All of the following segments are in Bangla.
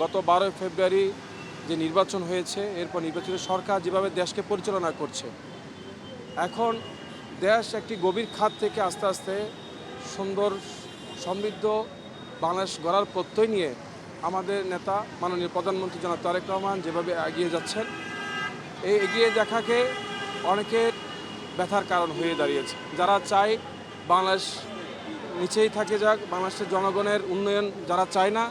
গত 12 ফেব্রুয়ারি যে নির্বাচন হয়েছে, এরপর নির্বাচিত সরকার যেভাবে দেশকে পরিচালনা করছে, এখন দেশ একটি গভীর খাত থেকে আস্তে আস্তে সুন্দর সমৃদ্ধ বাংলাদেশ গড়ার প্রত্যয় নিয়ে আমাদের নেতা মাননীয় প্রধানমন্ত্রী জনাব তারেক রহমান যেভাবে এগিয়ে যাচ্ছেন, এই এগিয়ে দেখাকে অনেকের ব্যথার কারণ হয়ে দাঁড়িয়েছে। যারা চায় বাংলাদেশ নিচেই থাকে যাক, বাংলাদেশের জনগণের উন্নয়ন যারা চায় না,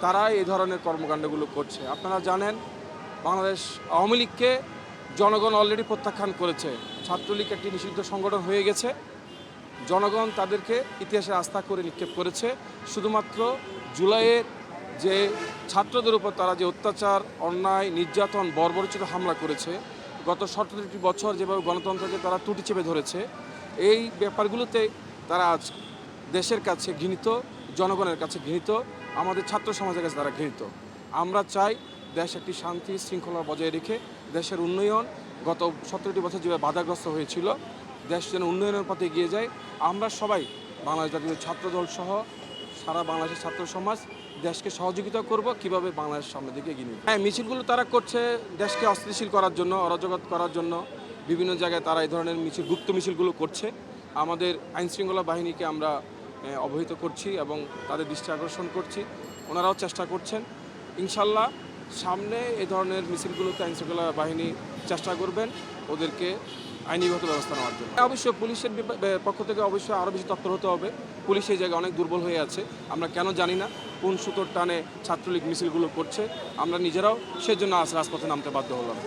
তারা এই ধরনের কর্মকাণ্ডগুলো করছে। আপনারা জানেন, বাংলাদেশ আওয়ামী লীগকে জনগণ অলরেডি প্রত্যাখ্যান করেছে। ছাত্রলীগ একটি নিষিদ্ধ সংগঠন হয়ে গেছে। জনগণ তাদেরকে ইতিহাসে আস্থা করে নিক্ষেপ করেছে। শুধুমাত্র জুলাইয়ের যে ছাত্রদের উপর তারা যে অত্যাচার, অন্যায়, নির্যাতন, বর্বরোচিত হামলা করেছে, গত 17টি বছর যেভাবে গণতন্ত্রকে তারা টুটি চেপে ধরেছে, এই ব্যাপারগুলোতে তারা আজ দেশের কাছে ঘৃণিত, জনগণের কাছে ঘৃণিত, আমাদের ছাত্র সমাজের কাছে তারা ঘৃণিত। আমরা চাই দেশ একটি শান্তি শৃঙ্খলা বজায় রেখে দেশের উন্নয়ন, গত 17টি বছর যেভাবে বাধাগ্রস্ত হয়েছিল, দেশ যেন উন্নয়নের পথে এগিয়ে যায়। আমরা সবাই বাংলাদেশ জাতীয় ছাত্রদল সহ সারা বাংলাদেশের ছাত্র সমাজ দেশকে সহযোগিতা করব কিভাবে বাংলাদেশ সামনের দিকে এগিয়ে নিয়ে। হ্যাঁ, মিছিলগুলো তারা করছে দেশকে অস্থিতিশীল করার জন্য, অরাজকতা করার জন্য। বিভিন্ন জায়গায় তারা এই ধরনের মিছিল, গুপ্ত মিছিলগুলো করছে। আমাদের আইনশৃঙ্খলা বাহিনীকে আমরা অবহিত করছি এবং তাদের দৃষ্টি আকর্ষণ করছি। ওনারাও চেষ্টা করছেন। ইনশাল্লাহ সামনে এই ধরনের মিছিলগুলোতে আইনশৃঙ্খলা বাহিনী চেষ্টা করবেন ওদেরকে আইনিগত ব্যবস্থা নেওয়ার জন্য। অবশ্যই পুলিশের পক্ষ থেকে অবশ্যই আরও বেশি তৎপর হতে হবে। পুলিশ এই জায়গায় অনেক দুর্বল হয়ে আছে। আমরা কেন জানি না কোন সুতোর টানে ছাত্রলীগ মিছিলগুলো করছে। আমরা নিজেরাও সেজন্য আজ রাজপথে নামতে বাধ্য হলাম।